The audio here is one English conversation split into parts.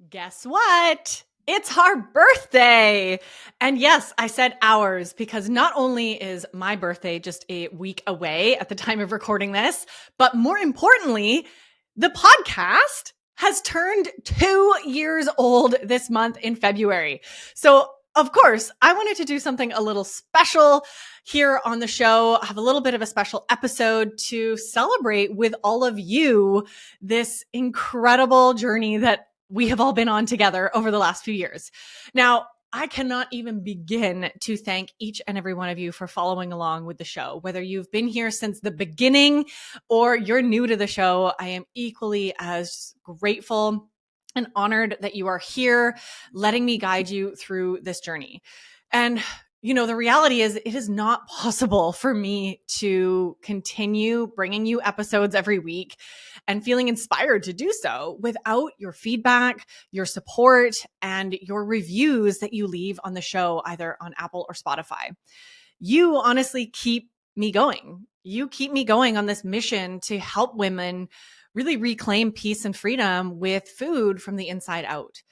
Guess what? It's our birthday. And yes, I said ours because not only is my birthday just a week away at the time of recording this, but more importantly, the podcast has turned 2 years old this month in February. So, of course, I wanted to do something a little special here on the show, have a little bit of a special episode to celebrate with all of you this incredible journey that we have all been on together over the last few years. Now, I cannot even begin to thank each and every one of you for following along with the show. Whether you've been here since the beginning or you're new to the show, I am equally as grateful and honored that you are here, letting me guide you through this journey. And the reality is it is not possible for me to continue bringing you episodes every week and feeling inspired to do so without your feedback, your support, and your reviews that you leave on the show, either on Apple or Spotify. You honestly keep me going. You keep me going on this mission to help women really reclaim peace and freedom with food from the inside out.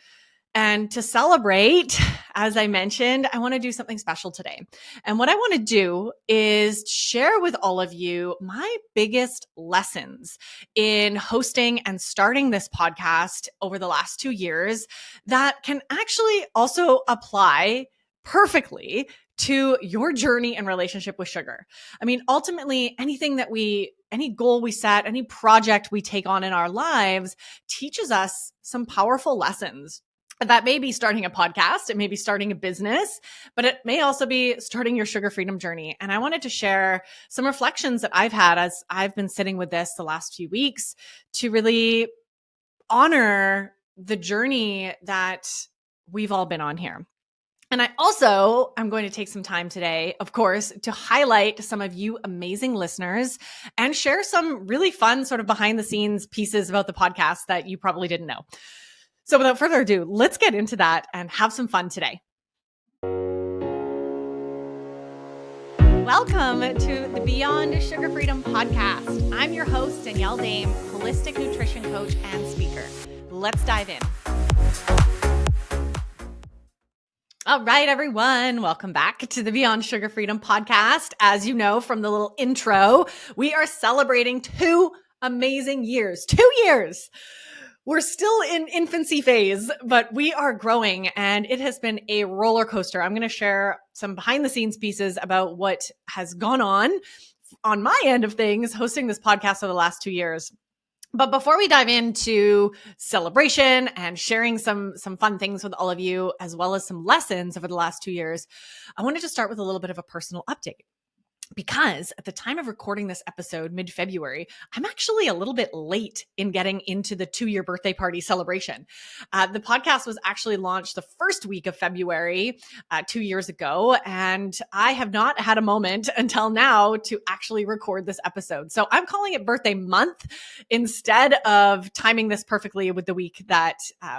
And to celebrate, as I mentioned, I want to do something special today. And what I want to do is share with all of you my biggest lessons in hosting and starting this podcast over the last 2 years that can actually also apply perfectly to your journey and relationship with sugar. I mean, ultimately, any goal we set, any project we take on in our lives teaches us some powerful lessons. That may be starting a podcast, it may be starting a business, but it may also be starting your sugar freedom journey. And I wanted to share some reflections that I've had as I've been sitting with this the last few weeks to really honor the journey that we've all been on here. And I'm going to take some time today, of course, to highlight some of you amazing listeners and share some really fun sort of behind the scenes pieces about the podcast that you probably didn't know. So without further ado, let's get into that and have some fun today. Welcome to the Beyond Sugar Freedom podcast. I'm your host, Danielle Dame, holistic nutrition coach and speaker. Let's dive in. All right, everyone. Welcome back to the Beyond Sugar Freedom podcast. As you know from the little intro, we are celebrating 2 amazing years. 2 years. We're still in infancy phase, but we are growing and it has been a roller coaster. I'm going to share some behind the scenes pieces about what has gone on my end of things, hosting this podcast over the last 2 years. But before we dive into celebration and sharing some fun things with all of you, as well as some lessons over the last 2 years, I wanted to start with a little bit of a personal update. Because at the time of recording this episode, mid-February, I'm actually a little bit late in getting into the 2-year birthday party celebration. The podcast was actually launched the first week of February 2 years ago, and I have not had a moment until now to actually record this episode. So I'm calling it birthday month instead of timing this perfectly with the week that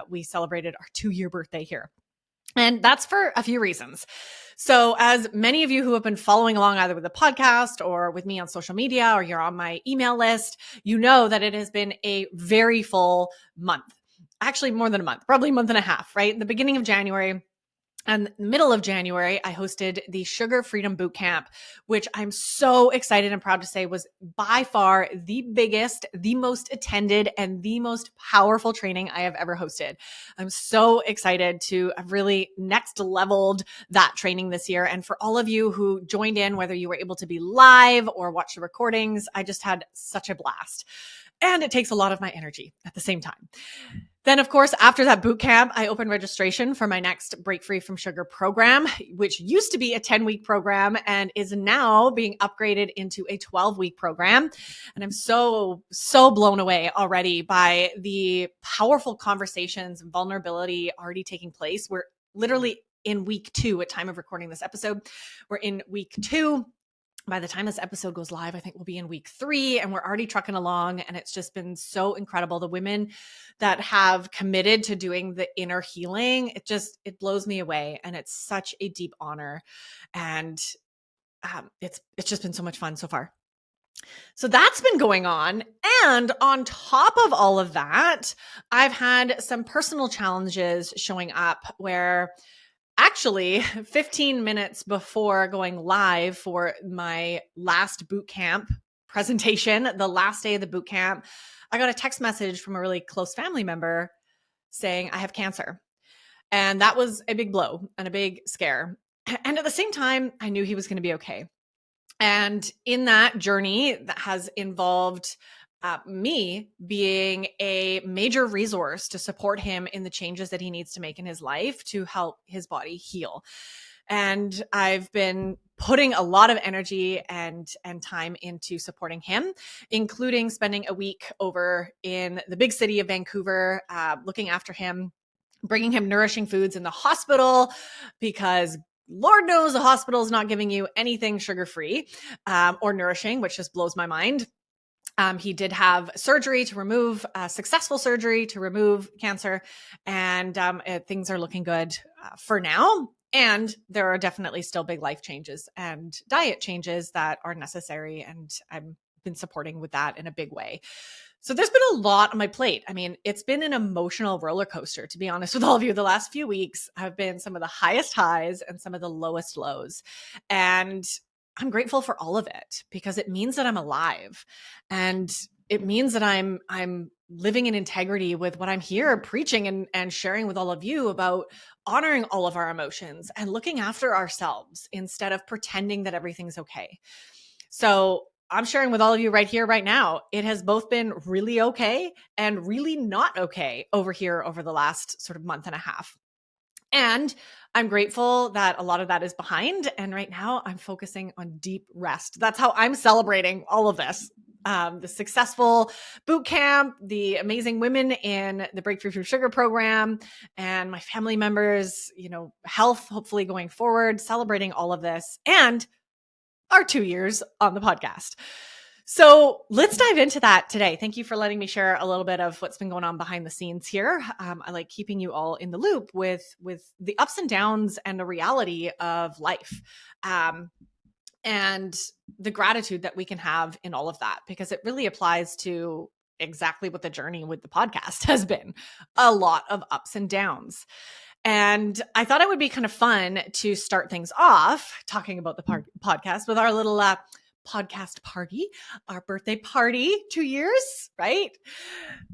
we celebrated our 2-year birthday here. And that's for a few reasons. So as many of you who have been following along either with the podcast or with me on social media, or you're on my email list, you know that it has been a very full month. Actually, more than a month, probably a month and a half, right? In the beginning of January and the middle of January, I hosted the Sugar Freedom Bootcamp, which I'm so excited and proud to say was by far the biggest, the most attended, and the most powerful training I have ever hosted. I'm so excited to have really next leveled that training this year. And for all of you who joined in, whether you were able to be live or watch the recordings, I just had such a blast. And it takes a lot of my energy at the same time. Then, of course, after that boot camp, I opened registration for my next Break Free from Sugar program, which used to be a 10-week program and is now being upgraded into a 12-week program. And I'm so blown away already by the powerful conversations and vulnerability already taking place. We're literally in week 2 at time of recording this episode. We're in week 2. By the time this episode goes live, I think we'll be in week 3 and we're already trucking along. And it's just been so incredible. The women that have committed to doing the inner healing, it blows me away. And it's such a deep honor. And it's just been so much fun so far. So that's been going on. And on top of all of that, I've had some personal challenges showing up where actually 15 minutes before going live for my last boot camp presentation, the last day of the boot camp, I got a text message from a really close family member saying, I have cancer. And that was a big blow and a big scare. And at the same time, I knew he was going to be okay. And in that journey that has involved me being a major resource to support him in the changes that he needs to make in his life to help his body heal. And I've been putting a lot of energy and time into supporting him, including spending a week over in the big city of Vancouver, looking after him, bringing him nourishing foods in the hospital, because Lord knows the hospital is not giving you anything sugar-free or nourishing, which just blows my mind. He did have surgery to remove, successful surgery to remove cancer, and things are looking good for now. And there are definitely still big life changes and diet changes that are necessary, and I've been supporting with that in a big way. So there's been a lot on my plate. I mean, it's been an emotional roller coaster, to be honest with all of you. The last few weeks have been some of the highest highs and some of the lowest lows. And I'm grateful for all of it because it means that I'm alive. And it means that I'm living in integrity with what I'm here preaching and sharing with all of you about honoring all of our emotions and looking after ourselves instead of pretending that everything's okay. So I'm sharing with all of you right here, right now. It has both been really okay and really not okay over here over the last sort of month and a half. And I'm grateful that a lot of that is behind. And right now I'm focusing on deep rest. That's how I'm celebrating all of this. The successful boot camp, the amazing women in the Break Free from Sugar program, and my family members, health, hopefully going forward, celebrating all of this. And our 2 years on the podcast. So let's dive into that today. Thank you for letting me share a little bit of what's been going on behind the scenes here. I like keeping you all in the loop with the ups and downs and the reality of life. And the gratitude that we can have in all of that, because it really applies to exactly what the journey with the podcast has been. A lot of ups and downs. And I thought it would be kind of fun to start things off talking about the podcast with our little podcast party, our birthday party, 2 years, right?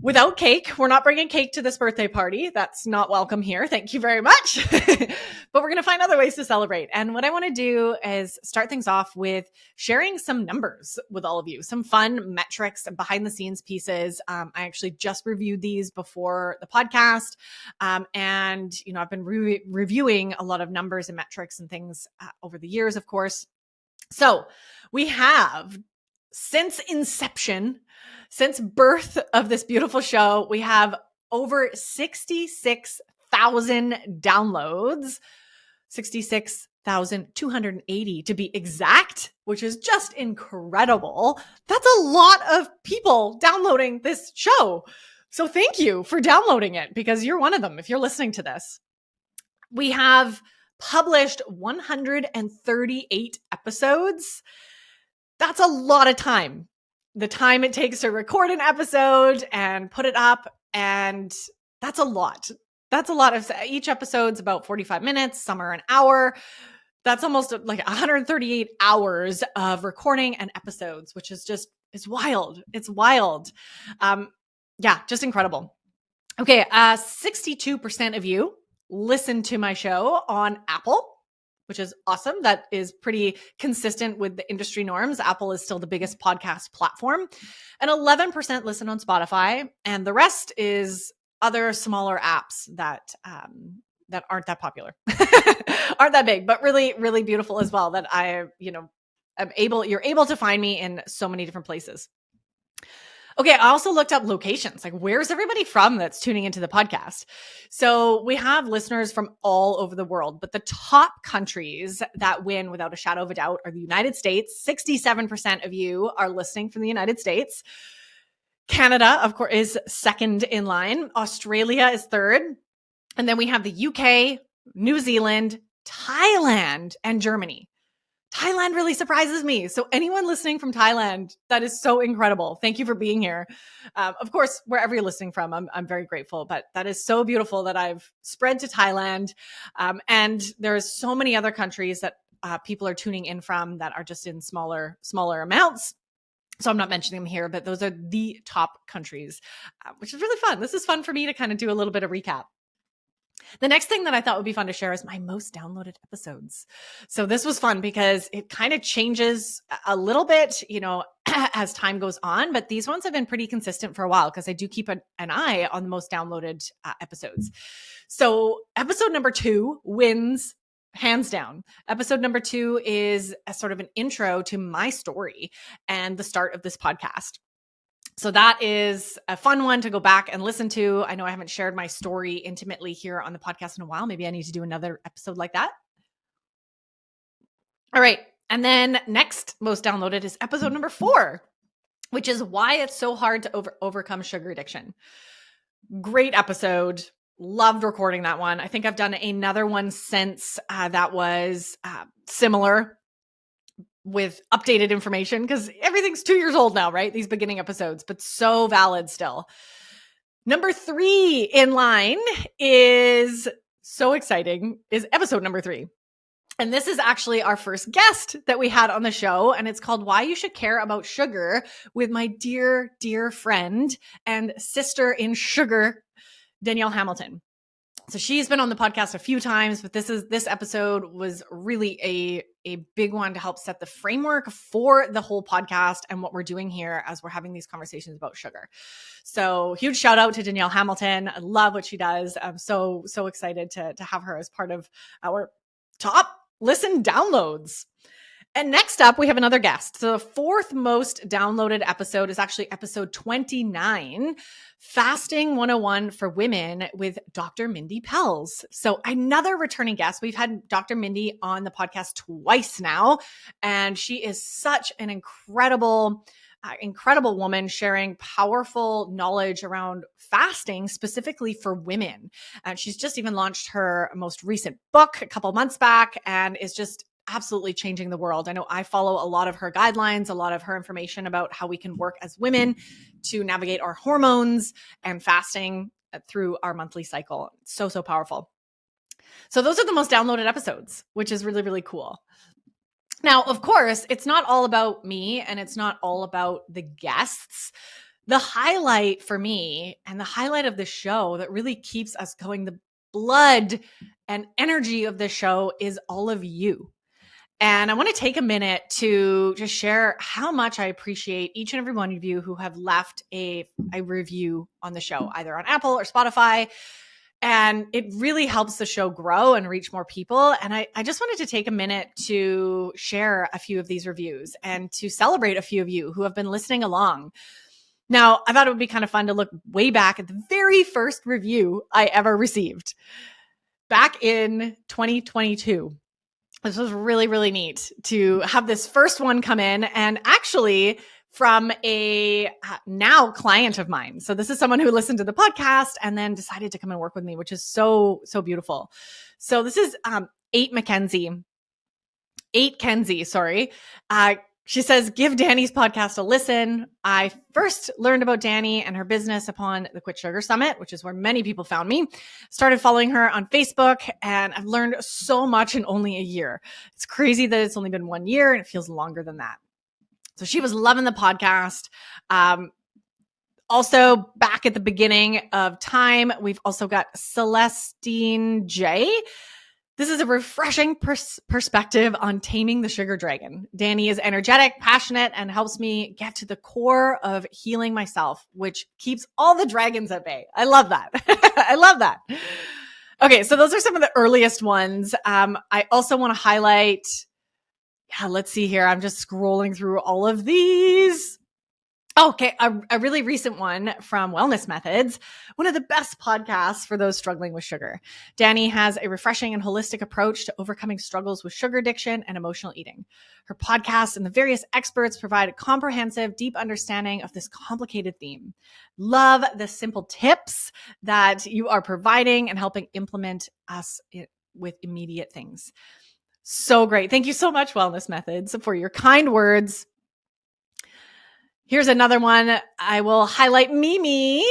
Without cake. We're not bringing cake to this birthday party. That's not welcome here. Thank you very much. But we're going to find other ways to celebrate. And what I want to do is start things off with sharing some numbers with all of you, some fun metrics and behind the scenes pieces. I actually just reviewed these before the podcast. And, I've been reviewing a lot of numbers and metrics and things over the years, of course. So we have, since inception, since birth of this beautiful show, we have over 66,000 downloads, 66,280 to be exact, which is just incredible. That's a lot of people downloading this show. So thank you for downloading it, because you're one of them if you're listening to this. We have published 138 episodes. That's a lot of time. The time it takes to record an episode and put it up. And that's a lot. That's a lot of, each episode's about 45 minutes. Some are an hour. That's almost like 138 hours of recording and episodes, which is just, it's wild. It's wild. Yeah, just incredible. Okay. 62% of you listen to my show on Apple, which is awesome. That is pretty consistent with the industry norms. Apple is still the biggest podcast platform. And 11% listen on Spotify. And the rest is other smaller apps that aren't that popular, aren't that big, but really, really beautiful as well, that you're able to find me in so many different places. Okay, I also looked up locations. Like, where's everybody from that's tuning into the podcast? So we have listeners from all over the world, but the top countries that win without a shadow of a doubt are the United States. 67% of you are listening from the United States. Canada, of course, is second in line. Australia is third. And then we have the UK, New Zealand, Thailand, and Germany. Thailand really surprises me. So anyone listening from Thailand, that is so incredible. Thank you for being here. Of course, wherever you're listening from, I'm very grateful, but that is so beautiful that I've spread to Thailand. And there's so many other countries that people are tuning in from that are just in smaller amounts. So I'm not mentioning them here, but those are the top countries, which is really fun. This is fun for me to kind of do a little bit of recap. The next thing that I thought would be fun to share is my most downloaded episodes. So this was fun because it kind of changes a little bit, as time goes on, but these ones have been pretty consistent for a while because I do keep an eye on the most downloaded episodes. So episode number 2 wins hands down. Episode number 2 is a sort of an intro to my story and the start of this podcast. So that is a fun one to go back and listen to. I know I haven't shared my story intimately here on the podcast in a while. Maybe I need to do another episode like that. All right. And then next most downloaded is episode number 4, which is why it's so hard to overcome sugar addiction. Great episode. Loved recording that one. I think I've done another one since that was similar with updated information because everything's 2 years old now, right? These beginning episodes, but so valid still. Number 3 in line is so exciting, is episode number 3. And this is actually our first guest that we had on the show. And it's called Why You Should Care About Sugar with my dear, dear friend and sister in sugar, Danielle Hamilton. So she's been on the podcast a few times, but this episode was really a big one to help set the framework for the whole podcast and what we're doing here as we're having these conversations about sugar. So huge shout out to Danielle Hamilton. I love what she does. I'm so excited to have her as part of our top listen downloads. And next up, we have another guest. So the 4th most downloaded episode is actually episode 29, Fasting 101 for Women with Dr. Mindy Pelz. So another returning guest. We've had Dr. Mindy on the podcast twice now, and she is such an incredible woman sharing powerful knowledge around fasting specifically for women. And she's just even launched her most recent book a couple months back and is just absolutely changing the world. I know I follow a lot of her guidelines, a lot of her information about how we can work as women to navigate our hormones and fasting through our monthly cycle. So powerful. So those are the most downloaded episodes, which is really, really cool. Now, of course, it's not all about me and it's not all about the guests. The highlight for me and the highlight of the show that really keeps us going, the blood and energy of the show, is all of you. And I want to take a minute to just share how much I appreciate each and every one of you who have left a review on the show, either on Apple or Spotify. And it really helps the show grow and reach more people. And I just wanted to take a minute to share a few of these reviews and to celebrate a few of you who have been listening along. Now, I thought it would be kind of fun to look way back at the very first review I ever received back in 2022. This was really, really neat to have this first one come in, and actually from a now client of mine. So this is someone who listened to the podcast and then decided to come and work with me, which is so beautiful. So this is 8 Kenzie, sorry. She says, give Danny's podcast a listen. I first learned about Danny and her business upon the Quit Sugar Summit, which is where many people found me. Started following her on Facebook, and I've learned so much in only a year. It's crazy that it's only been 1 year and it feels longer than that. So she was loving the podcast. Also, back at the beginning of time, we've also got Celestine J. This is a refreshing perspective on taming the sugar dragon. Danny is energetic, passionate, and helps me get to the core of healing myself, which keeps all the dragons at bay. I love that. I love that. Okay, so those are some of the earliest ones. I also want to highlight, let's see here. I'm just scrolling through all of these. Okay, a really recent one from Wellness Methods, one of the best podcasts for those struggling with sugar. Danny has a refreshing and holistic approach to overcoming struggles with sugar addiction and emotional eating. Her podcast and the various experts provide a comprehensive, deep understanding of this complicated theme. Love the simple tips that you are providing and helping implement us with immediate things. So great. Thank you so much, Wellness Methods, for your kind words. Here's another one. I will highlight Mimi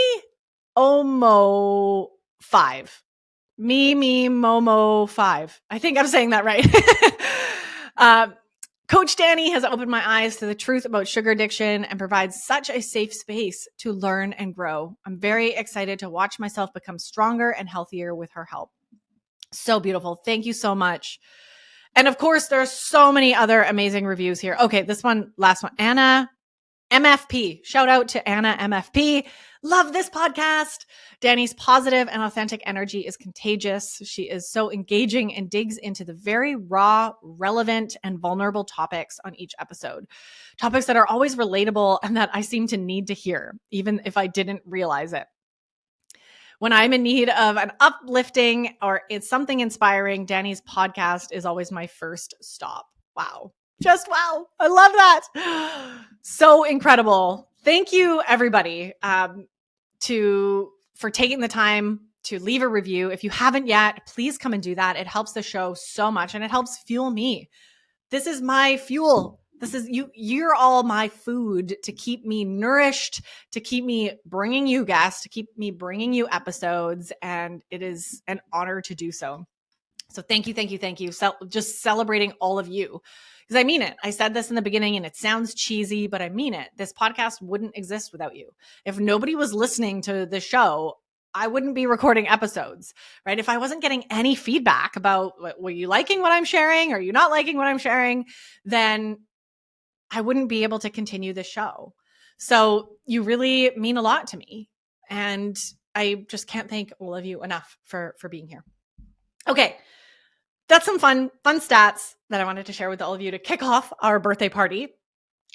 Omo 5. Mimi Momo 5. I think I'm saying that right. Coach Danny has opened my eyes to the truth about sugar addiction and provides such a safe space to learn and grow. I'm very excited to watch myself become stronger and healthier with her help. So beautiful. Thank you so much. And of course, there are so many other amazing reviews here. Okay, this one, last one. Anna MFP. Shout out to Anna MFP. Love this podcast. Danny's positive and authentic energy is contagious. She is so engaging and digs into the very raw, relevant, and vulnerable topics on each episode. Topics that are always relatable and that I seem to need to hear, even if I didn't realize it. When I'm in need of an uplifting or it's something inspiring, Danny's podcast is always my first stop. Wow. Just wow. I love that. So incredible. Thank you, everybody, for taking the time to leave a review. If you haven't yet, please come and do that. It helps the show so much and it helps fuel me. This is my fuel. This is you're all my food to keep me nourished, to keep me bringing you guests, to keep me bringing you episodes. And it is an honor to do so. So thank you, thank you, thank you. So just celebrating all of you. Because I mean it. I said this in the beginning and it sounds cheesy, but I mean it. This podcast wouldn't exist without you. If nobody was listening to the show, I wouldn't be recording episodes, right? If I wasn't getting any feedback about, were you liking what I'm sharing? Are you not liking what I'm sharing? Then I wouldn't be able to continue the show. So you really mean a lot to me. And I just can't thank all of you enough for being here. Okay. That's some fun stats that I wanted to share with all of you to kick off our birthday party.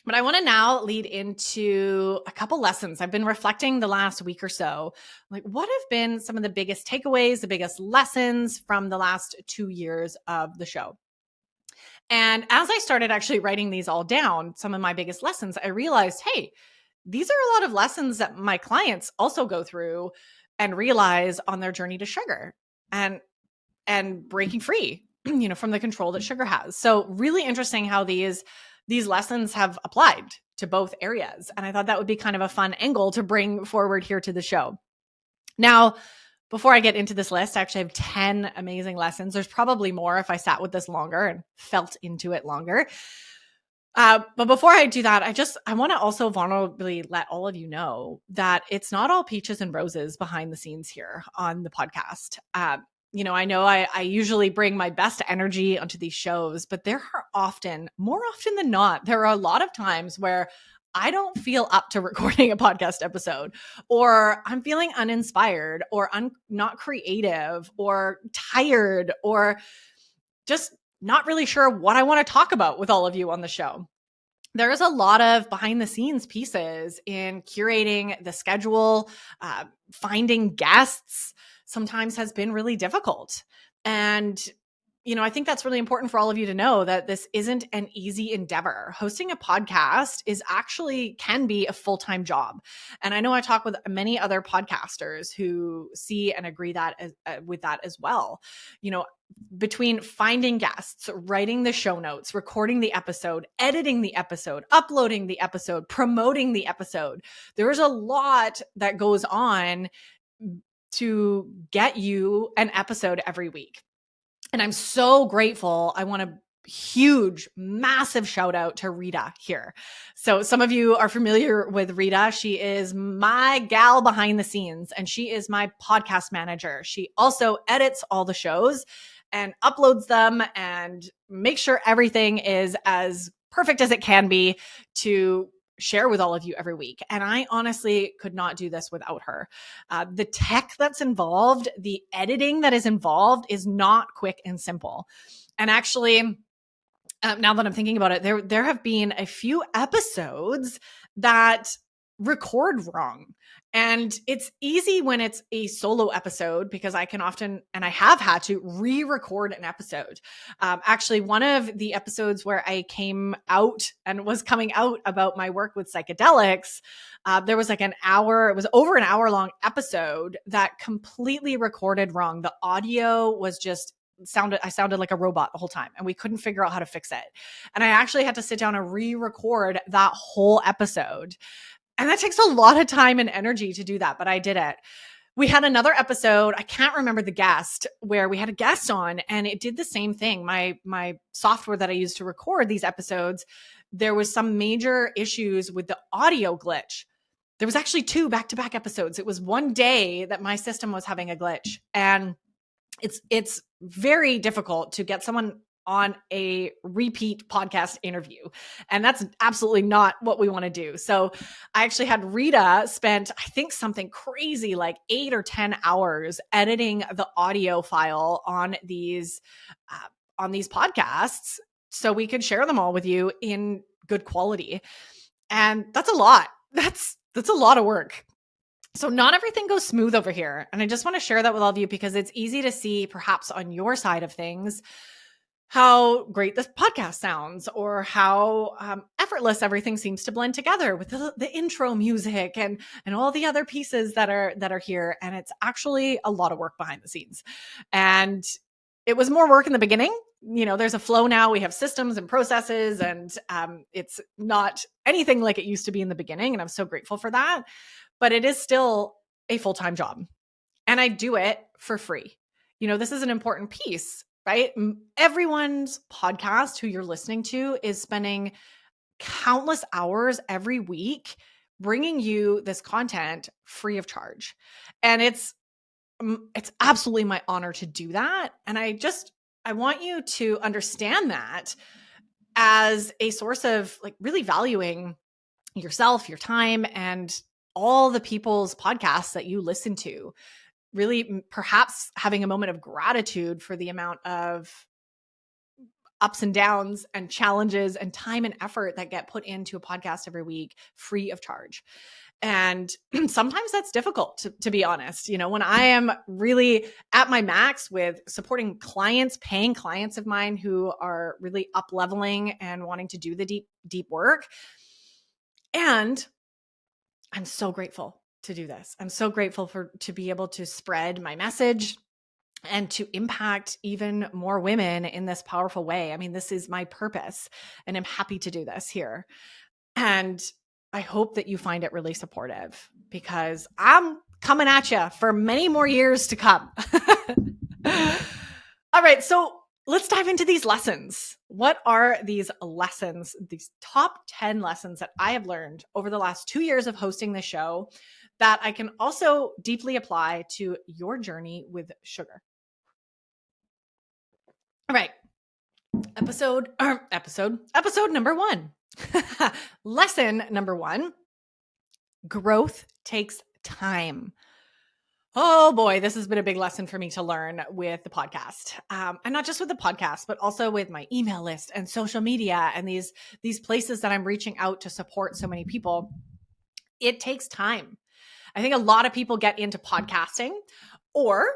But I want to now lead into a couple lessons. I've been reflecting the last week or so, like what have been some of the biggest takeaways, the biggest lessons from the last 2 years of the show. And as I started actually writing these all down, some of my biggest lessons, I realized, hey, these are a lot of lessons that my clients also go through and realize on their journey to sugar and breaking free, from the control that sugar has. So really interesting how these lessons have applied to both areas. And I thought that would be kind of a fun angle to bring forward here to the show. Now, before I get into this list, I actually have 10 amazing lessons. There's probably more if I sat with this longer and felt into it longer. But before I do that, I want to also vulnerably let all of you know that it's not all peaches and roses behind the scenes here on the podcast. I know I usually bring my best energy onto these shows, but there are more often than not, there are a lot of times where I don't feel up to recording a podcast episode, or I'm feeling uninspired, or not creative, or tired, or just not really sure what I want to talk about with all of you on the show. There is a lot of behind the scenes pieces in curating the schedule, finding guests sometimes has been really difficult. And I think that's really important for all of you to know that this isn't an easy endeavor. Hosting a podcast can be a full-time job. And I know I talk with many other podcasters who see and agree with that as well. Between finding guests, writing the show notes, recording the episode, editing the episode, uploading the episode, promoting the episode, there's a lot that goes on to get you an episode every week. And I'm so grateful. I want a huge, massive shout out to Rita here. So some of you are familiar with Rita. She is my gal behind the scenes, and she is my podcast manager. She also edits all the shows and uploads them and makes sure everything is as perfect as it can be to share with all of you every week. And I honestly could not do this without her. The tech that's involved, the editing that is involved is not quick and simple. And actually, now that I'm thinking about it, there have been a few episodes that record wrong. And it's easy when it's a solo episode because I can often, and I have had to re-record an episode. Actually, one of the episodes where I came out and was coming out about my work with psychedelics, there was it was over an hour long episode that completely recorded wrong. The audio was just I sounded like a robot the whole time, and we couldn't figure out how to fix it. And I actually had to sit down and re-record that whole episode. And that takes a lot of time and energy to do that, but I did it. We had another episode, I can't remember the guest, where we had a guest on and it did the same thing. My software that I use to record these episodes, there was some major issues with the audio glitch. There was actually 2 back-to-back episodes. It was one day that my system was having a glitch, and it's very difficult to get someone on a repeat podcast interview. And that's absolutely not what we want to do. So I actually had Rita spent, I think, something crazy like 8 or 10 hours editing the audio file on these podcasts so we could share them all with you in good quality. And that's a lot. That's a lot of work. So not everything goes smooth over here. And I just want to share that with all of you because it's easy to see perhaps on your side of things how great this podcast sounds or how effortless everything seems to blend together with the intro music and all the other pieces that are here. And it's actually a lot of work behind the scenes. And it was more work in the beginning. You know, there's a flow now. We have systems and processes, and it's not anything like it used to be in the beginning. And I'm so grateful for that. But it is still a full-time job. And I do it for free. You know, this is an important piece, right? Everyone's podcast who you're listening to is spending countless hours every week bringing you this content free of charge. And it's absolutely my honor to do that. And I want you to understand that as a source of like really valuing yourself, your time, and all the people's podcasts that you listen to, really perhaps having a moment of gratitude for the amount of ups and downs and challenges and time and effort that get put into a podcast every week free of charge. And sometimes that's difficult, to be honest. You know, when I am really at my max with supporting clients, paying clients of mine who are really up leveling and wanting to do the deep work. And I'm so grateful to do this. I'm so grateful to be able to spread my message and to impact even more women in this powerful way. I mean, this is my purpose, and I'm happy to do this here. And I hope that you find it really supportive because I'm coming at you for many more years to come. All right. So let's dive into these lessons. What are these lessons, these top 10 lessons that I have learned over the last 2 years of hosting the show that I can also deeply apply to your journey with sugar? All right. Episode number 1. Lesson number 1. Growth takes time. Oh boy, this has been a big lesson for me to learn with the podcast. And not just with the podcast, but also with my email list and social media and these places that I'm reaching out to support so many people. It takes time. I think a lot of people get into podcasting or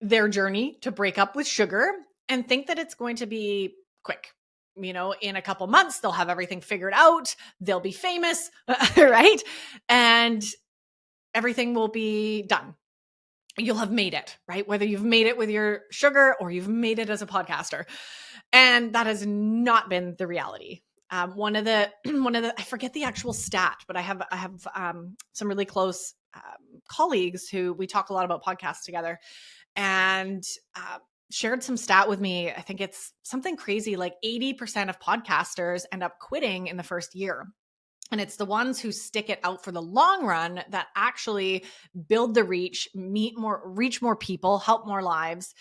their journey to break up with sugar and think that it's going to be quick. You know, in a couple months, they'll have everything figured out. They'll be famous, right? And everything will be done. You'll have made it, right? Whether you've made it with your sugar or you've made it as a podcaster. And that has not been the reality. One of the, I forget the actual stat, but I have some really close colleagues who we talk a lot about podcasts together, and shared some stat with me. I think it's something crazy, like 80% of podcasters end up quitting in the first year. And it's the ones who stick it out for the long run that actually build the reach, reach more people, help more lives.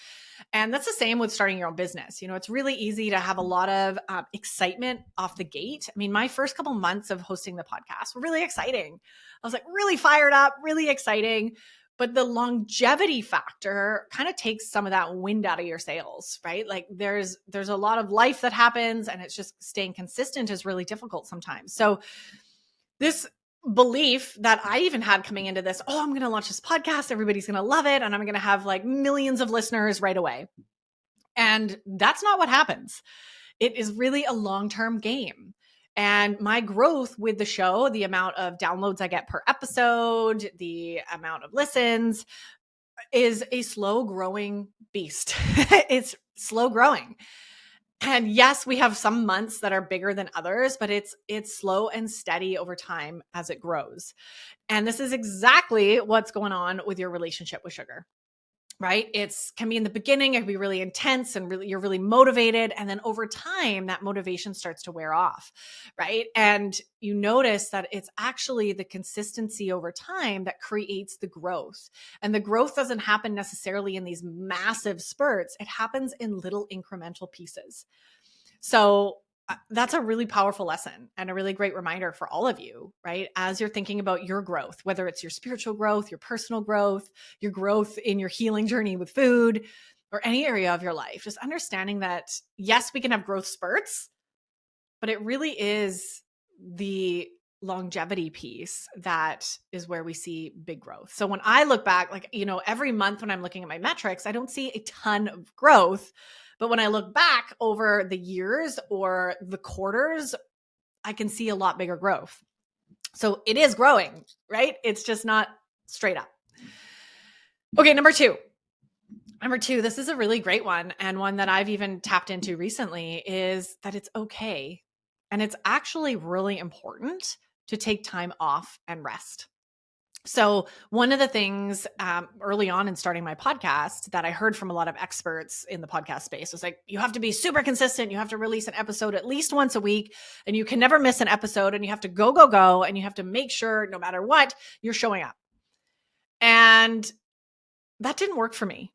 And that's the same with starting your own business. You know, it's really easy to have a lot of excitement off the gate. I mean, my first couple months of hosting the podcast were really exciting. I was like really fired up, really exciting. But the longevity factor kind of takes some of that wind out of your sails, right? Like there's a lot of life that happens, and it's just staying consistent is really difficult sometimes. So this belief that I even had coming into this, oh, I'm going to launch this podcast, everybody's going to love it, and I'm going to have like millions of listeners right away. And that's not what happens. It is really a long-term game. And my growth with the show, the amount of downloads I get per episode, the amount of listens, is a slow growing beast. It's slow growing. And yes, we have some months that are bigger than others, but it's slow and steady over time as it grows. And this is exactly what's going on with your relationship with sugar, right? It's can be in the beginning, it can be really intense and really you're really motivated. And then over time, that motivation starts to wear off, right? And you notice that it's actually the consistency over time that creates the growth. And the growth doesn't happen necessarily in these massive spurts, it happens in little incremental pieces. So that's a really powerful lesson and a really great reminder for all of you, right? As you're thinking about your growth, whether it's your spiritual growth, your personal growth, your growth in your healing journey with food, or any area of your life, just understanding that yes, we can have growth spurts, but it really is the longevity piece that is where we see big growth. So when I look back, like, every month when I'm looking at my metrics, I don't see a ton of growth. But when I look back over the years or the quarters, I can see a lot bigger growth. So it is growing, right? It's just not straight up. Okay, number two, this is a really great one, and one that I've even tapped into recently, is that it's okay. And it's actually really important to take time off and rest. So, one of the things early on in starting my podcast that I heard from a lot of experts in the podcast space was like, you have to be super consistent. You have to release an episode at least once a week, and you can never miss an episode, and you have to go, and you have to make sure no matter what, you're showing up. And that didn't work for me.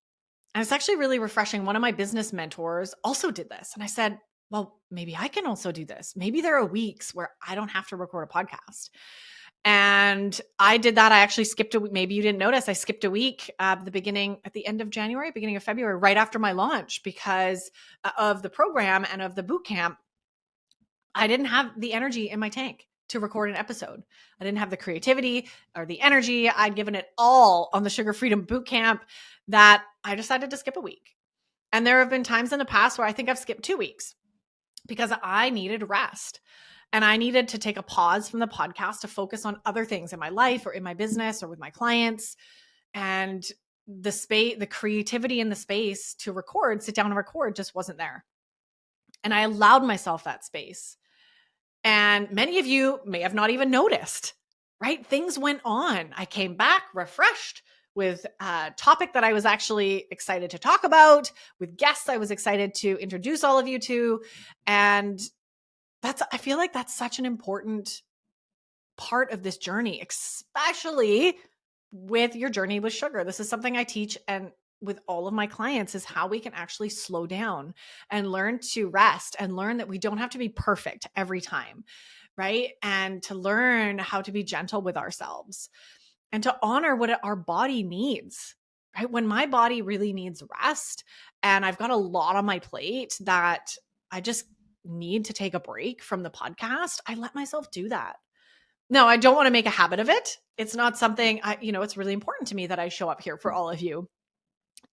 And it's actually really refreshing. One of my business mentors also did this. And I said, well, maybe I can also do this. Maybe there are weeks where I don't have to record a podcast. And I did that. I actually skipped a week. Maybe you didn't notice. I skipped a week at the end of January, beginning of February, right after my launch because of the program and of the boot camp. I didn't have the energy in my tank to record an episode. I didn't have the creativity or the energy. I'd given it all on the Sugar Freedom Boot Camp that I decided to skip a week. And there have been times in the past where I think I've skipped 2 weeks because I needed rest. And I needed to take a pause from the podcast to focus on other things in my life or in my business or with my clients. And the creativity in the space to sit down and record just wasn't there. And I allowed myself that space. And many of you may have not even noticed, right? Things went on. I came back refreshed with a topic that I was actually excited to talk about, with guests I was excited to introduce all of you to. And I feel like that's such an important part of this journey, especially with your journey with sugar. This is something I teach and with all of my clients is how we can actually slow down and learn to rest and learn that we don't have to be perfect every time, right? And to learn how to be gentle with ourselves and to honor what our body needs, right? When my body really needs rest and I've got a lot on my plate that I just need to take a break from the podcast, I let myself do that. No, I don't want to make a habit of it. It's not something it's really important to me that I show up here for all of you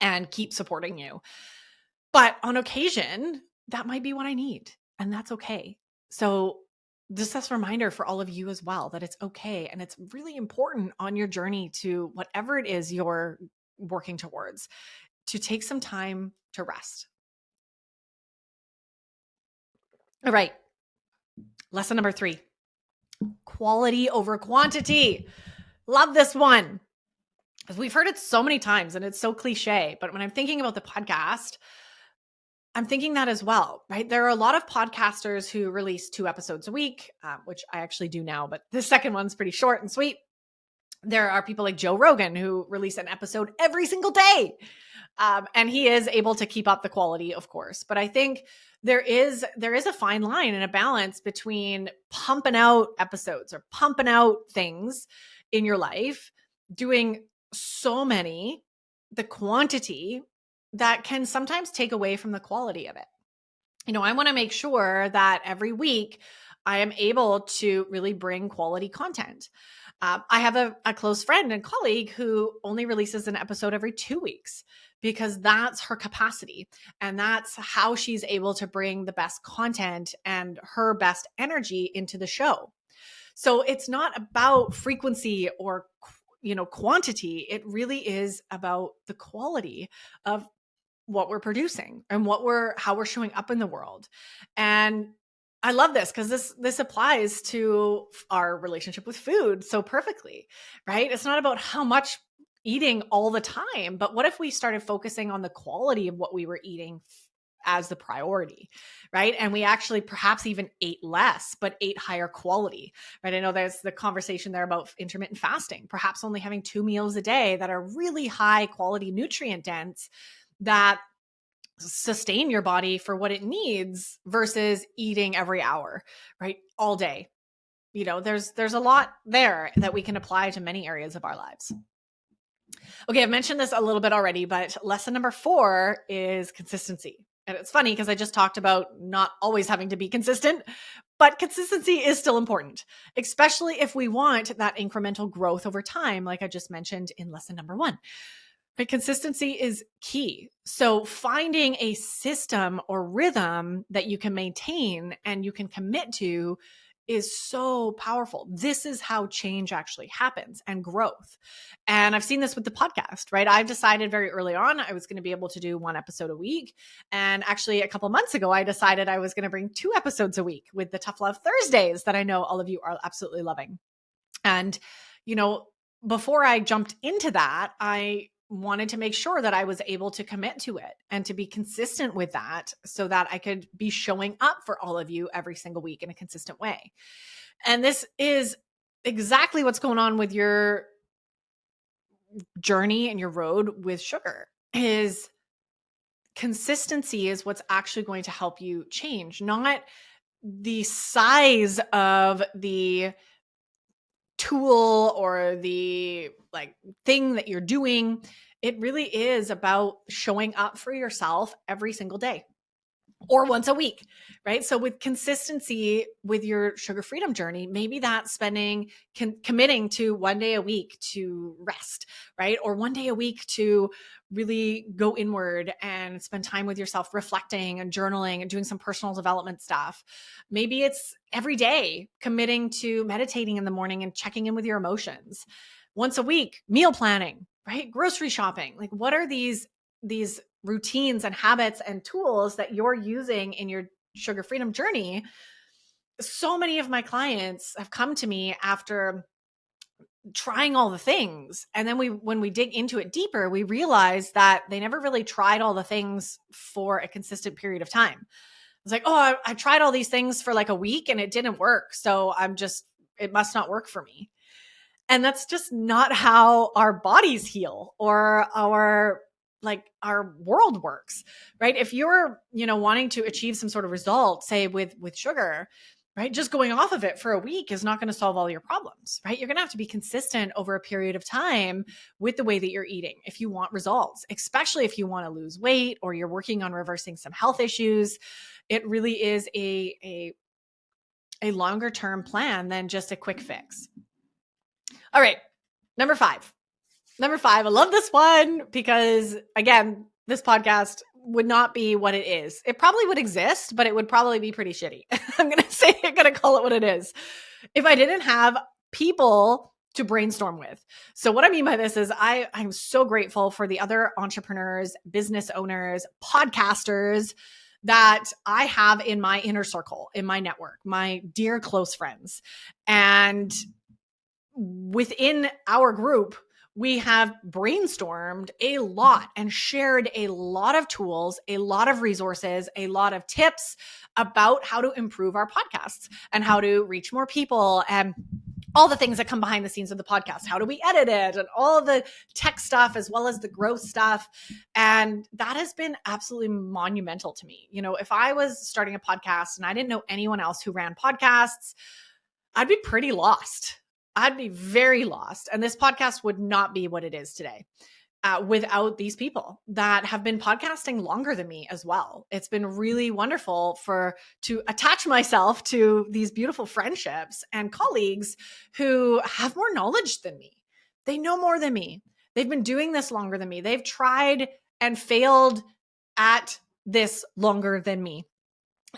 and keep supporting you. But on occasion, that might be what I need, and that's okay. So just as a reminder for all of you as well, that it's okay. And it's really important on your journey to whatever it is you're working towards to take some time to rest. All right. Lesson number 3, quality over quantity. Love this one. Because we've heard it so many times and it's so cliche. But when I'm thinking about the podcast, I'm thinking that as well, right? There are a lot of podcasters who release 2 episodes a week, which I actually do now, but the second one's pretty short and sweet. There are people like Joe Rogan who release an episode every single day. And he is able to keep up the quality, of course. But I think there is a fine line and a balance between pumping out episodes or pumping out things in your life, doing so many, the quantity that can sometimes take away from the quality of it. I want to make sure that every week I am able to really bring quality content. I have a close friend and colleague who only releases an episode every 2 weeks because that's her capacity. And that's how she's able to bring the best content and her best energy into the show. So it's not about frequency or, quantity. It really is about the quality of what we're producing and how we're showing up in the world. And I love this because this applies to our relationship with food so perfectly, right? It's not about how much eating all the time, but what if we started focusing on the quality of what we were eating as the priority, right? And we actually perhaps even ate less, but ate higher quality, right? I know there's the conversation there about intermittent fasting, perhaps only having 2 meals a day that are really high quality, nutrient dense, that sustain your body for what it needs versus eating every hour, right? All day. There's a lot there that we can apply to many areas of our lives. Okay, I've mentioned this a little bit already, but lesson number 4 is consistency. And it's funny because I just talked about not always having to be consistent, but consistency is still important, especially if we want that incremental growth over time, like I just mentioned in lesson number 1. But consistency is key. So finding a system or rhythm that you can maintain and you can commit to is so powerful. This is how change actually happens and growth. And I've seen this with the podcast, right? I've decided very early on I was going to be able to do 1 episode a week. And actually, a couple months ago, I decided I was going to bring 2 episodes a week with the Tough Love Thursdays that I know all of you are absolutely loving. And, before I jumped into that, I wanted to make sure that I was able to commit to it and to be consistent with that so that I could be showing up for all of you every single week in a consistent way. And this is exactly what's going on with your journey and your road with sugar. Is consistency is what's actually going to help you change, not the size of the tool or the thing that you're doing. It really is about showing up for yourself every single day or once a week, right? So with consistency with your sugar freedom journey, maybe that's committing to 1 day a week to rest, right? Or 1 day a week to really go inward and spend time with yourself, reflecting and journaling and doing some personal development stuff. Maybe it's every day committing to meditating in the morning and checking in with your emotions. Once a week, meal planning, right? Grocery shopping. Like, what are these routines and habits and tools that you're using in your sugar freedom journey? So many of my clients have come to me after trying all the things. And then when we dig into it deeper, we realize that they never really tried all the things for a consistent period of time. I was like, oh, I tried all these things for like a week and it didn't work. So it must not work for me. And that's just not how our bodies heal or our world works, right? If you're, wanting to achieve some sort of result, say with sugar, right? Just going off of it for a week is not going to solve all your problems, right? You're going to have to be consistent over a period of time with the way that you're eating if you want results, especially if you want to lose weight or you're working on reversing some health issues. It really is a longer term plan than just a quick fix. All right. Number 5. I love this one because, again, this podcast would not be what it is. It probably would exist, but it would probably be pretty shitty. I'm going to call it what it is. If I didn't have people to brainstorm with. So what I mean by this is I'm so grateful for the other entrepreneurs, business owners, podcasters that I have in my inner circle, in my network, my dear close friends. And within our group, we have brainstormed a lot and shared a lot of tools, a lot of resources, a lot of tips about how to improve our podcasts and how to reach more people and all the things that come behind the scenes of the podcast. How do we edit it and all the tech stuff as well as the growth stuff. And that has been absolutely monumental to me. If I was starting a podcast and I didn't know anyone else who ran podcasts, I'd be pretty lost. I'd be very lost. And this podcast would not be what it is today without these people that have been podcasting longer than me as well. It's been really wonderful to attach myself to these beautiful friendships and colleagues who have more knowledge than me. They know more than me. They've been doing this longer than me. They've tried and failed at this longer than me.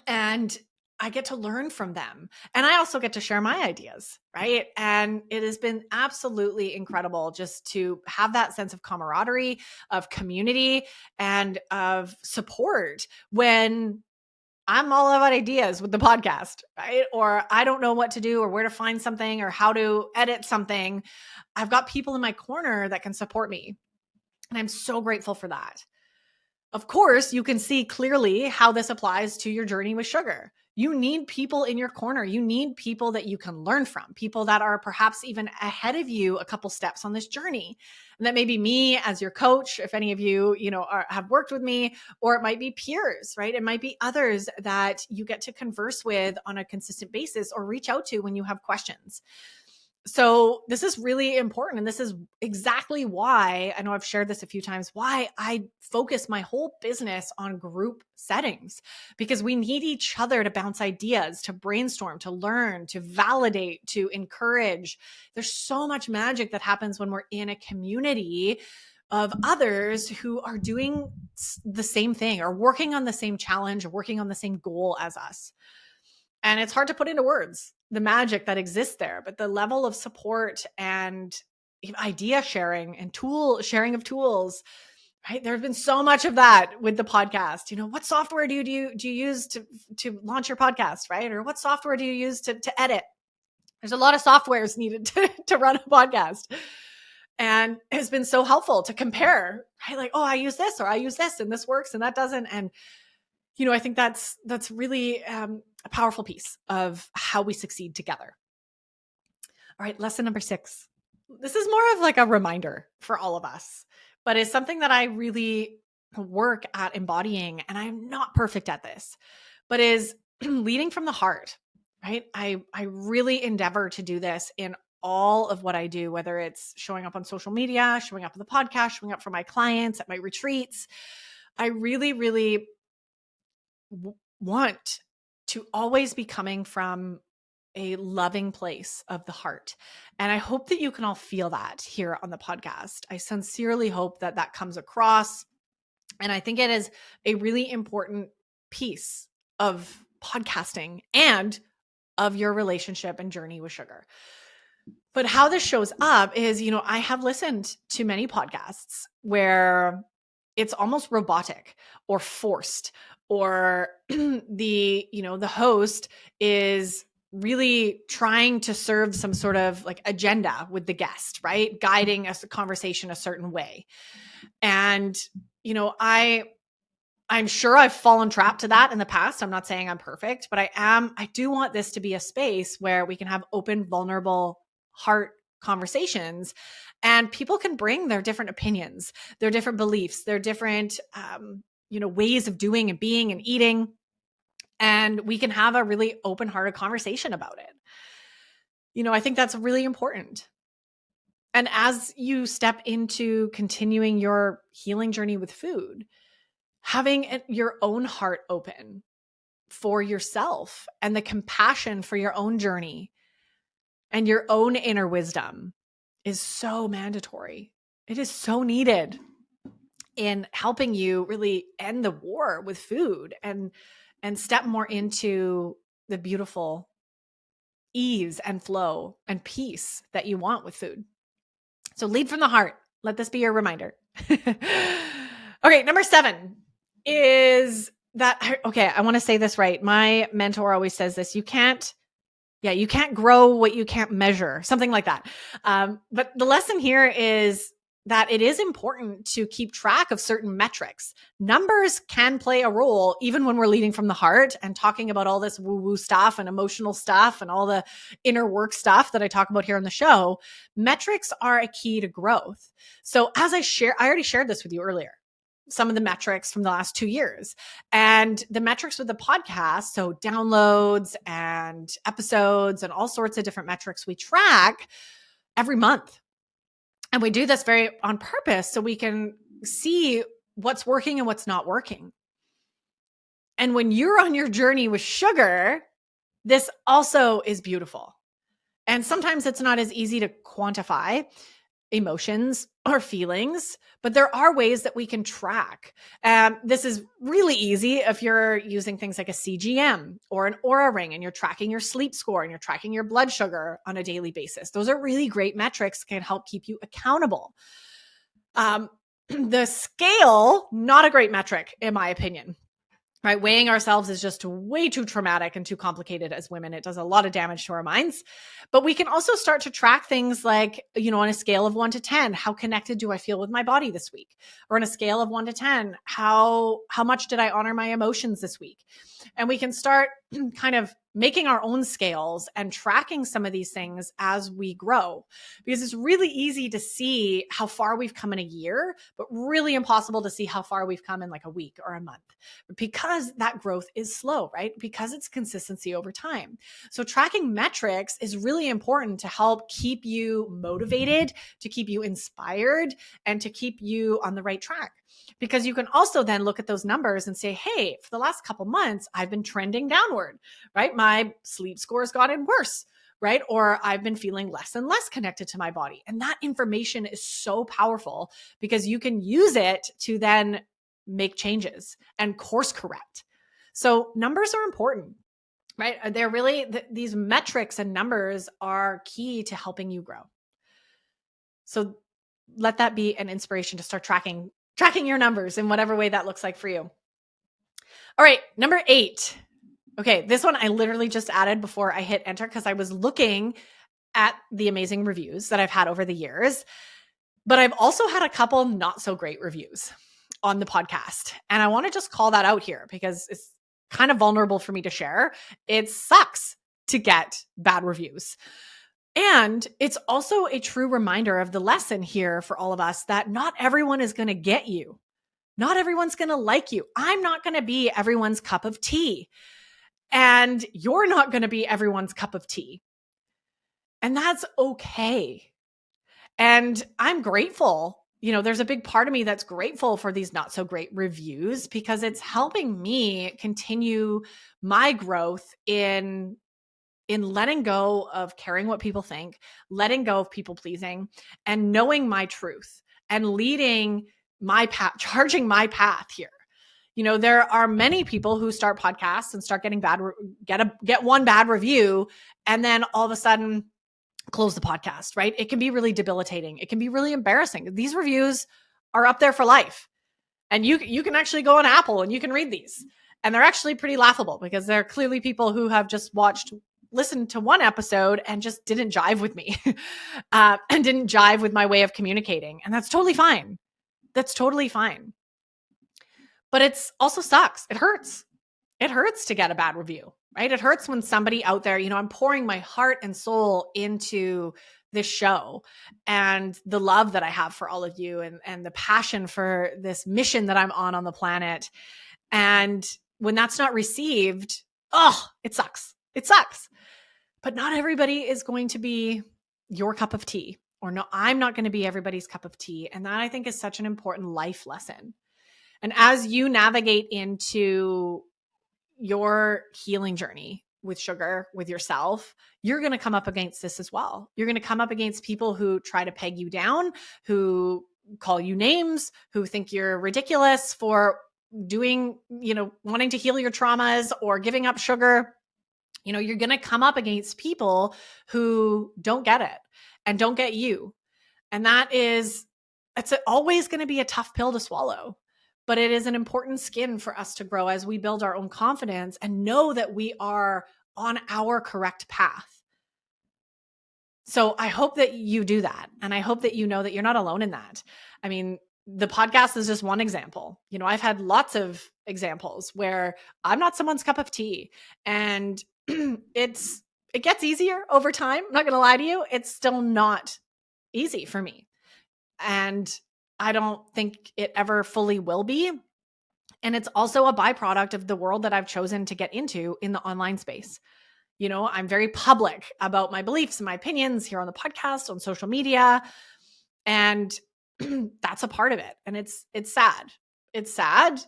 And I get to learn from them. And I also get to share my ideas, right? And it has been absolutely incredible just to have that sense of camaraderie, of community, and of support when I'm all about ideas with the podcast, right? Or I don't know what to do or where to find something or how to edit something. I've got people in my corner that can support me. And I'm so grateful for that. Of course, you can see clearly how this applies to your journey with sugar. You need people in your corner. You need people that you can learn from, people that are perhaps even ahead of you a couple steps on this journey. And that may be me as your coach, if any of you, have worked with me, or it might be peers, right? It might be others that you get to converse with on a consistent basis or reach out to when you have questions. So this is really important. And this is exactly why, I know I've shared this a few times, why I focus my whole business on group settings, because we need each other to bounce ideas, to brainstorm, to learn, to validate, to encourage. There's so much magic that happens when we're in a community of others who are doing the same thing or working on the same challenge or working on the same goal as us. And it's hard to put into words the magic that exists there, but the level of support and idea sharing and sharing of tools, right? There's been so much of that with the podcast. What software do you use to launch your podcast, right? Or what software do you use to edit? There's a lot of softwares needed to run a podcast. And it's been so helpful to compare, right? Like, oh, I use this or I use this and this works and that doesn't. And I think that's really a powerful piece of how we succeed together. All right, lesson number 6. This is more of like a reminder for all of us, but it's something that I really work at embodying, and I'm not perfect at this, but is leading from the heart, right? I really endeavor to do this in all of what I do, whether it's showing up on social media, showing up on the podcast, showing up for my clients at my retreats. I really, really want to always be coming from a loving place of the heart. And I hope that you can all feel that here on the podcast. I sincerely hope that that comes across. And I think it is a really important piece of podcasting and of your relationship and journey with sugar. But how this shows up is, I have listened to many podcasts where it's almost robotic or forced, or the host is really trying to serve some sort of like agenda with the guest, right? Guiding us a conversation a certain way. And, I'm sure I've fallen trapped to that in the past. I'm not saying I'm perfect, but I do want this to be a space where we can have open, vulnerable heart conversations, and people can bring their different opinions, their different beliefs, their different, ways of doing and being and eating. And we can have a really open-hearted conversation about it. I think that's really important. And as you step into continuing your healing journey with food, having your own heart open for yourself and the compassion for your own journey and your own inner wisdom is so mandatory. It is so needed in helping you really end the war with food and step more into the beautiful ease and flow and peace that you want with food. So lead from the heart. Let this be your reminder. Okay, number 7 is that, I want to say this right. My mentor always says this: you can't grow what you can't measure, something like that. But the lesson here is that it is important to keep track of certain metrics. Numbers can play a role even when we're leading from the heart and talking about all this woo-woo stuff and emotional stuff and all the inner work stuff that I talk about here on the show. Metrics are a key to growth. So as I already shared this with you earlier, some of the metrics from the last 2 years, and the metrics with the podcast. So downloads and episodes and all sorts of different metrics we track every month. And we do this very on purpose so we can see what's working and what's not working. And when you're on your journey with sugar, this also is beautiful. And sometimes it's not as easy to quantify. emotions or feelings, but there are ways that we can track. This is really easy if you're using things like a CGM or an Aura Ring and you're tracking your sleep score and you're tracking your blood sugar on a daily basis. Those are really great metrics that can help keep you accountable. The scale, not a great metric, in my opinion. Right? Weighing ourselves is just way too traumatic and too complicated as women. It does a lot of damage to our minds. But we can also start to track things like, on a scale of 1 to 10, how connected do I feel with my body this week? Or on a scale of 1 to 10, how much did I honor my emotions this week? And we can start kind of making our own scales and tracking some of these things as we grow, because it's really easy to see how far we've come in a year, but really impossible to see how far we've come in like a week or a month, because that growth is slow, right? Because it's consistency over time. So tracking metrics is really important to help keep you motivated, to keep you inspired, and to keep you on the right track. Because you can also then look at those numbers and say, hey, for the last couple months, I've been trending downward, right? My sleep score has gotten worse, right? Or I've been feeling less and less connected to my body. And that information is so powerful because you can use it to then make changes and course correct. So numbers are important, right? They're really, these metrics and numbers are key to helping you grow. So let that be an inspiration to start tracking your numbers in whatever way that looks like for you. All right, number 8. Okay, this one I literally just added before I hit enter because I was looking at the amazing reviews that I've had over the years, but I've also had a couple not so great reviews on the podcast. And I want to just call that out here because it's kind of vulnerable for me to share. It sucks to get bad reviews. And it's also a true reminder of the lesson here for all of us that not everyone is going to get you. Not everyone's going to like you. I'm not going to be everyone's cup of tea. And you're not going to be everyone's cup of tea. And that's okay. And I'm grateful. There's a big part of me that's grateful for these not so great reviews because it's helping me continue my growth in letting go of caring what people think, letting go of people pleasing, and knowing my truth and leading my path, charging my path here. There are many people who start podcasts and start getting get one bad review, and then all of a sudden close the podcast, right? It can be really debilitating. It can be really embarrassing. These reviews are up there for life. And you can actually go on Apple and you can read these. And they're actually pretty laughable because they're clearly people who have just listened to one episode and just didn't jive with me and didn't jive with my way of communicating. And that's totally fine. That's totally fine. But it's also sucks. It hurts. It hurts to get a bad review, right? It hurts when somebody out there, I'm pouring my heart and soul into this show and the love that I have for all of you and the passion for this mission that I'm on the planet. And when that's not received, it sucks. It sucks. But not everybody is going to be your cup of tea, or no, I'm not going to be everybody's cup of tea. And that I think is such an important life lesson. And as you navigate into your healing journey with sugar, with yourself, you're going to come up against this as well. You're going to come up against people who try to peg you down, who call you names, who think you're ridiculous for doing, wanting to heal your traumas or giving up sugar. You're going to come up against people who don't get it and don't get you. And it's always going to be a tough pill to swallow. But it is an important skin for us to grow as we build our own confidence and know that we are on our correct path. So I hope that you do that. And I hope that you know that you're not alone in that. I mean, the podcast is just one example. I've had lots of examples where I'm not someone's cup of tea. And it gets easier over time. I'm not going to lie to you. It's still not easy for me. And I don't think it ever fully will be. And it's also a byproduct of the world that I've chosen to get into in the online space. I'm very public about my beliefs and my opinions here on the podcast, on social media. And that's a part of it. And it's sad. It's sad,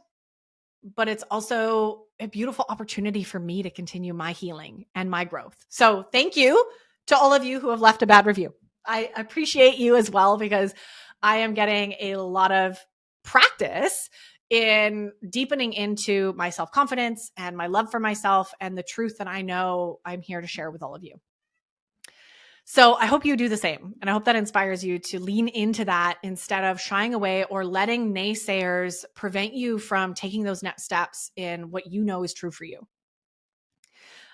but it's also a beautiful opportunity for me to continue my healing and my growth. So thank you to all of you who have left a bad review. I appreciate you as well, because I am getting a lot of practice in deepening into my self-confidence and my love for myself and the truth that I know I'm here to share with all of you. So I hope you do the same. And I hope that inspires you to lean into that instead of shying away or letting naysayers prevent you from taking those next steps in what you know is true for you.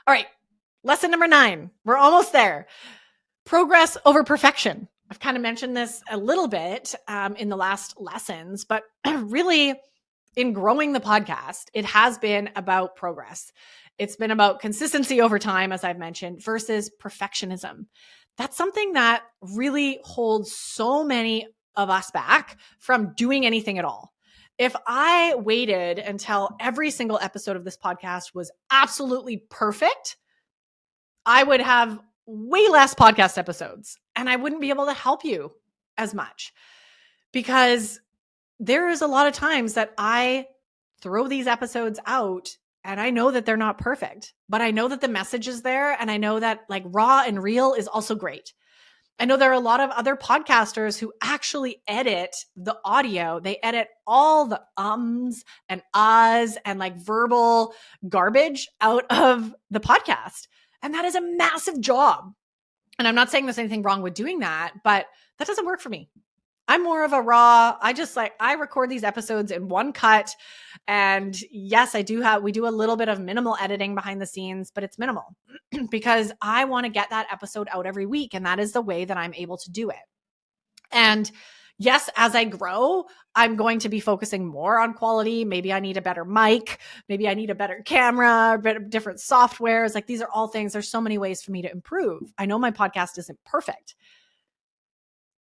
All right. Lesson number 9. We're almost there. Progress over perfection. I've kind of mentioned this a little bit in the last lessons, but really in growing the podcast, it has been about progress. It's been about consistency over time, as I've mentioned, versus perfectionism. That's something that really holds so many of us back from doing anything at all. If I waited until every single episode of this podcast was absolutely perfect, I would have way less podcast episodes and I wouldn't be able to help you as much, because there is a lot of times that I throw these episodes out and I know that they're not perfect, but I know that the message is there. And I know that like raw and real is also great. I know there are a lot of other podcasters who actually edit the audio. They edit all the ums and ahs and like verbal garbage out of the podcast. And that is a massive job. And I'm not saying there's anything wrong with doing that, but that doesn't work for me. I'm more of a raw, I record these episodes in one cut. And yes, we do a little bit of minimal editing behind the scenes, but it's minimal because I want to get that episode out every week. And that is the way that I'm able to do it. And yes, as I grow, I'm going to be focusing more on quality. Maybe I need a better mic. Maybe I need a better camera, different softwares. Like these are all things. There's so many ways for me to improve. I know my podcast isn't perfect,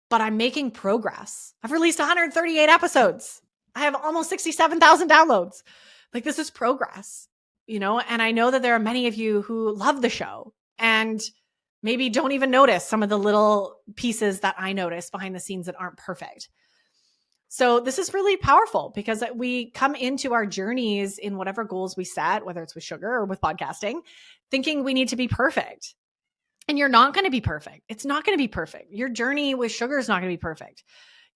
but I'm making progress. I've released 138 episodes. I have almost 67,000 downloads. Like this is progress, and I know that there are many of you who love the show and maybe don't even notice some of the little pieces that I notice behind the scenes that aren't perfect. So this is really powerful because we come into our journeys in whatever goals we set, whether it's with sugar or with podcasting, thinking we need to be perfect. And you're not going to be perfect. It's not going to be perfect. Your journey with sugar is not going to be perfect.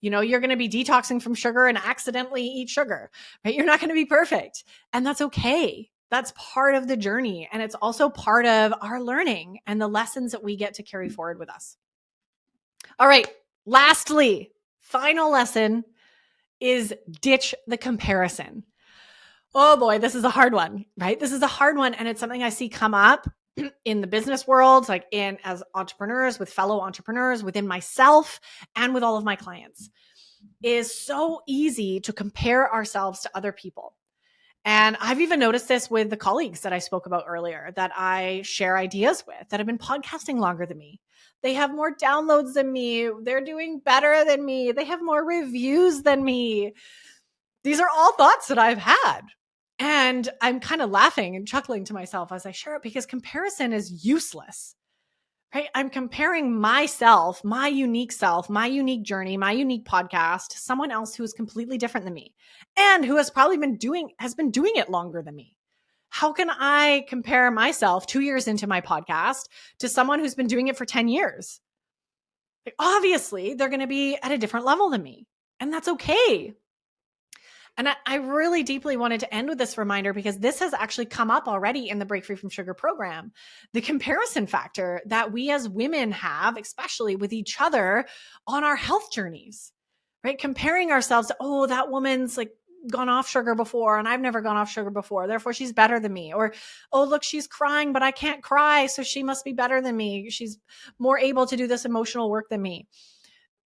You're going to be detoxing from sugar and accidentally eat sugar, right? You're not going to be perfect. And that's okay. That's part of the journey. And it's also part of our learning and the lessons that we get to carry forward with us. All right. Lastly, final lesson is ditch the comparison. Oh boy, this is a hard one, right? This is a hard one. And it's something I see come up in the business world, like as entrepreneurs, with fellow entrepreneurs, within myself, and with all of my clients. It is so easy to compare ourselves to other people. And I've even noticed this with the colleagues that I spoke about earlier that I share ideas with that have been podcasting longer than me. They have more downloads than me. They're doing better than me. They have more reviews than me. These are all thoughts that I've had. And I'm kind of laughing and chuckling to myself as I share it because comparison is useless, right? I'm comparing myself, my unique self, my unique journey, my unique podcast to someone else who is completely different than me and who has probably been doing it longer than me. How can I compare myself 2 years into my podcast to someone who's been doing it for 10 years? Like, obviously, they're going to be at a different level than me, and that's okay. And I really deeply wanted to end with this reminder because this has actually come up already in the Break Free from Sugar program. The comparison factor that we as women have, especially with each other on our health journeys, right? Comparing ourselves to, oh, that woman's like gone off sugar before and I've never gone off sugar before. Therefore, she's better than me. Or, oh, look, she's crying, but I can't cry. So she must be better than me. She's more able to do this emotional work than me.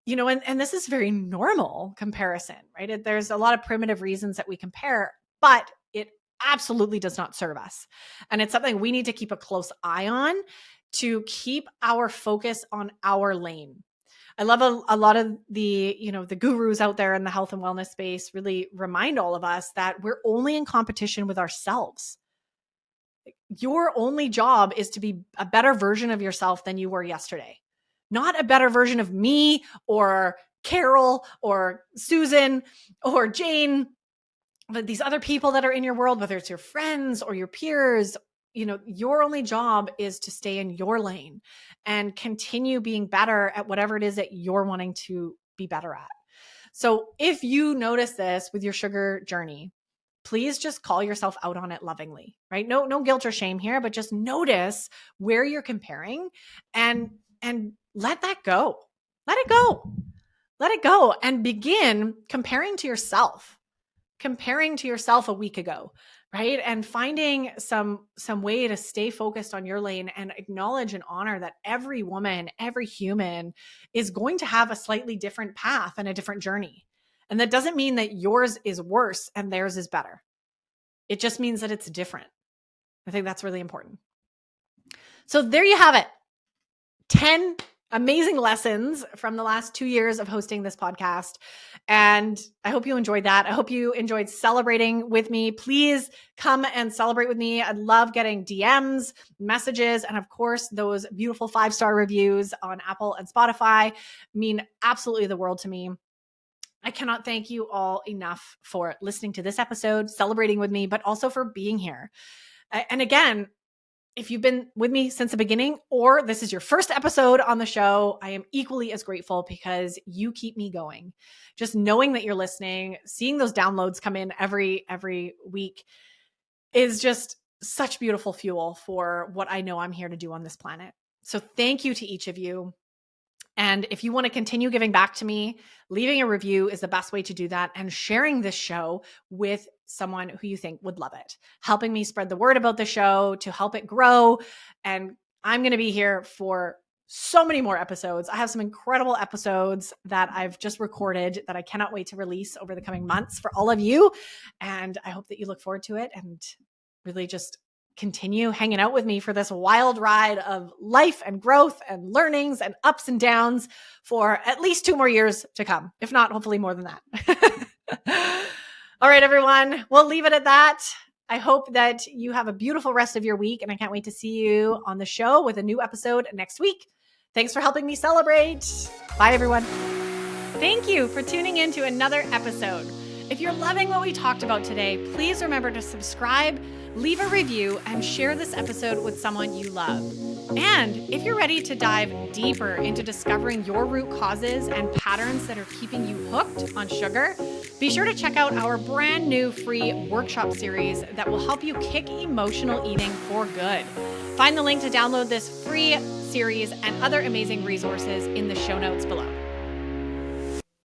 And this is very normal comparison, right? There's a lot of primitive reasons that we compare, but it absolutely does not serve us. And it's something we need to keep a close eye on to keep our focus on our lane. I love a lot of the gurus out there in the health and wellness space really remind all of us that we're only in competition with ourselves. Your only job is to be a better version of yourself than you were yesterday. Not a better version of me or Carol or Susan or Jane, but these other people that are in your world, whether it's your friends or your peers, your only job is to stay in your lane and continue being better at whatever it is that you're wanting to be better at. So if you notice this with your sugar journey, please just call yourself out on it lovingly, right? No guilt or shame here, but just notice where you're comparing and let that go. Let it go. Let it go and begin comparing to yourself a week ago, right? And finding some way to stay focused on your lane and acknowledge and honor that every woman, every human is going to have a slightly different path and a different journey. And that doesn't mean that yours is worse and theirs is better. It just means that it's different. I think that's really important. So there you have it. 10 amazing lessons from the last 2 years of hosting this podcast. And I hope you enjoyed that. I hope you enjoyed celebrating with me. Please come and celebrate with me. I'd love getting DMs, messages, and of course, those beautiful 5-star reviews on Apple and Spotify mean absolutely the world to me. I cannot thank you all enough for listening to this episode, celebrating with me, but also for being here. And again, if you've been with me since the beginning, or this is your first episode on the show, I am equally as grateful because you keep me going. Just knowing that you're listening, seeing those downloads come in every week is just such beautiful fuel for what I know I'm here to do on this planet. So thank you to each of you. And if you want to continue giving back to me, leaving a review is the best way to do that, and sharing this show with someone who you think would love it, helping me spread the word about the show to help it grow. And I'm going to be here for so many more episodes. I have some incredible episodes that I've just recorded that I cannot wait to release over the coming months for all of you. And I hope that you look forward to it and really just continue hanging out with me for this wild ride of life and growth and learnings and ups and downs for at least 2 more years to come. If not, hopefully more than that. All right, everyone, we'll leave it at that. I hope that you have a beautiful rest of your week, and I can't wait to see you on the show with a new episode next week. Thanks for helping me celebrate. Bye, everyone. Thank you for tuning in to another episode. If you're loving what we talked about today, please remember to subscribe, leave a review, and share this episode with someone you love. And if you're ready to dive deeper into discovering your root causes and patterns that are keeping you hooked on sugar, be sure to check out our brand new free workshop series that will help you kick emotional eating for good. Find the link to download this free series and other amazing resources in the show notes below.